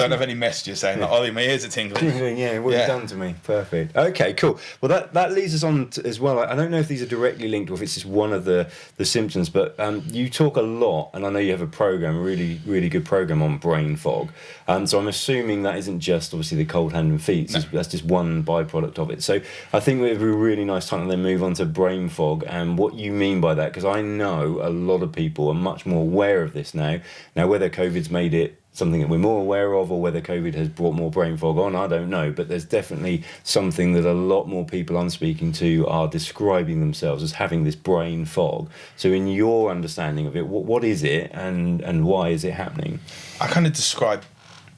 don't have any messages saying like, Ollie, my ears are tingling. Yeah, what you've done to me. Perfect. Okay, cool. Well, that leads us on to, as well. I don't know if these are directly linked or if it's just one of the symptoms, but you talk a lot, and I know you have a program, a really, really good program on brain fog. So I'm assuming that isn't just obviously the cold hand and feet. No. That's just one byproduct of it. So I think we have a really nice time to then move on to brain fog and what you mean by that, because I know a lot of people are much more aware of this now. Now, whether COVID's made it something that we're more aware of or whether COVID has brought more brain fog on, I don't know, but there's definitely something that a lot more people I'm speaking to are describing themselves as having this brain fog. So in your understanding of it, what is it and why is it happening? I kind of describe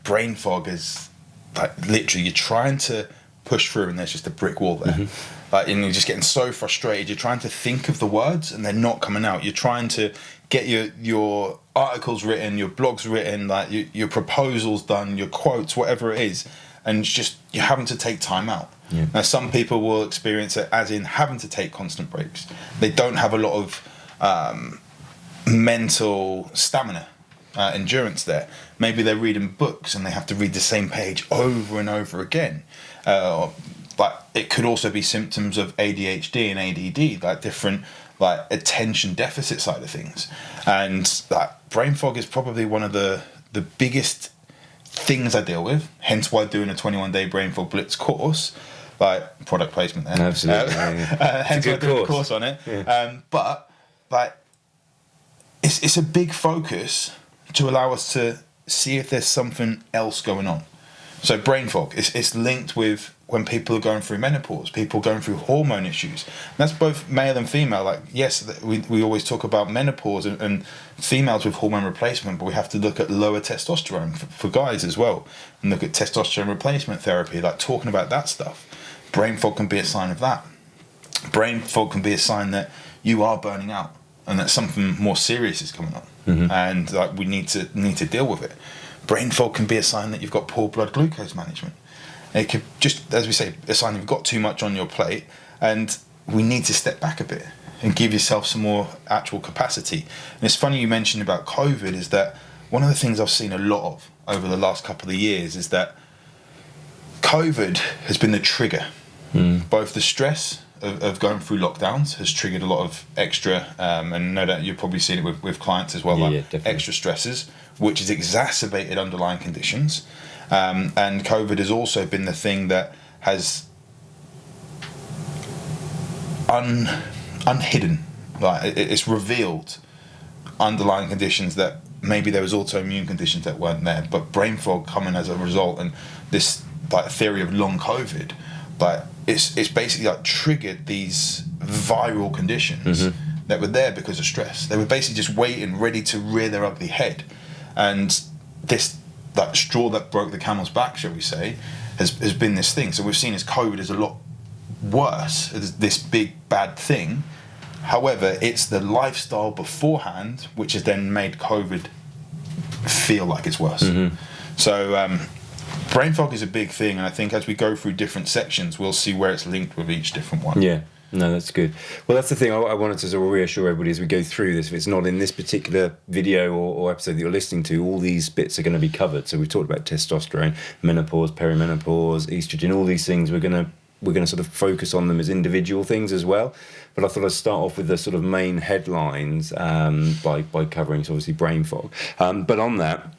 brain fog as like literally you're trying to push through and there's just a brick wall there. Like, and you're just getting so frustrated. You're trying to think of the words and they're not coming out. You're trying to get your articles written, your blogs written, like your proposals done, your quotes, whatever it is, and it's just you're having to take time out. Yeah. Now, some people will experience it as in having to take constant breaks. They don't have a lot of mental stamina, endurance there. Maybe they're reading books and they have to read the same page over and over again. But it could also be symptoms of ADHD and ADD, like different like attention deficit side of things. And like brain fog is probably one of the biggest things I deal with, hence why doing a 21-day brain fog blitz course, like product placement there. Absolutely. Hence why doing a course on it. Yeah. But like it's a big focus to allow us to see if there's something else going on. So brain fog, it's linked with when people are going through menopause, people going through hormone issues. And that's both male and female. Like, yes, we always talk about menopause and females with hormone replacement, but we have to look at lower testosterone for guys as well, and look at testosterone replacement therapy, like talking about that stuff. Brain fog can be a sign of that. Brain fog can be a sign that you are burning out and that something more serious is coming on, and like we need to deal with it. Brain fog can be a sign that you've got poor blood glucose management. It could just, as we say, a sign you've got too much on your plate, and we need to step back a bit and give yourself some more actual capacity. And it's funny you mentioned about COVID, is that one of the things I've seen a lot of over the last couple of years is that COVID has been the trigger. Both the stress of going through lockdowns has triggered a lot of extra, and no doubt you've probably seen it with clients as well, extra stresses, which has exacerbated underlying conditions. And COVID has also been the thing that has unhidden, like it's revealed underlying conditions that maybe there was autoimmune conditions that weren't there, but brain fog coming as a result, and this like theory of long COVID, but it's basically like triggered these viral conditions that were there because of stress. They were basically just waiting, ready to rear their ugly head, and this that straw that broke the camel's back, shall we say, has been this thing. So we've seen as COVID is a lot worse, as this big bad thing. However, it's the lifestyle beforehand which has then made COVID feel like it's worse. So brain fog is a big thing, and I think as we go through different sections, we'll see where it's linked with each different one. Yeah. No, that's good. Well, that's the thing I wanted to sort of reassure everybody as we go through this. If it's not in this particular video or episode that you're listening to, all these bits are going to be covered. So we've talked about testosterone, menopause, perimenopause, estrogen, all these things. We're going to sort of focus on them as individual things as well. But I thought I'd start off with the sort of main headlines by covering, so obviously, brain fog. But on that,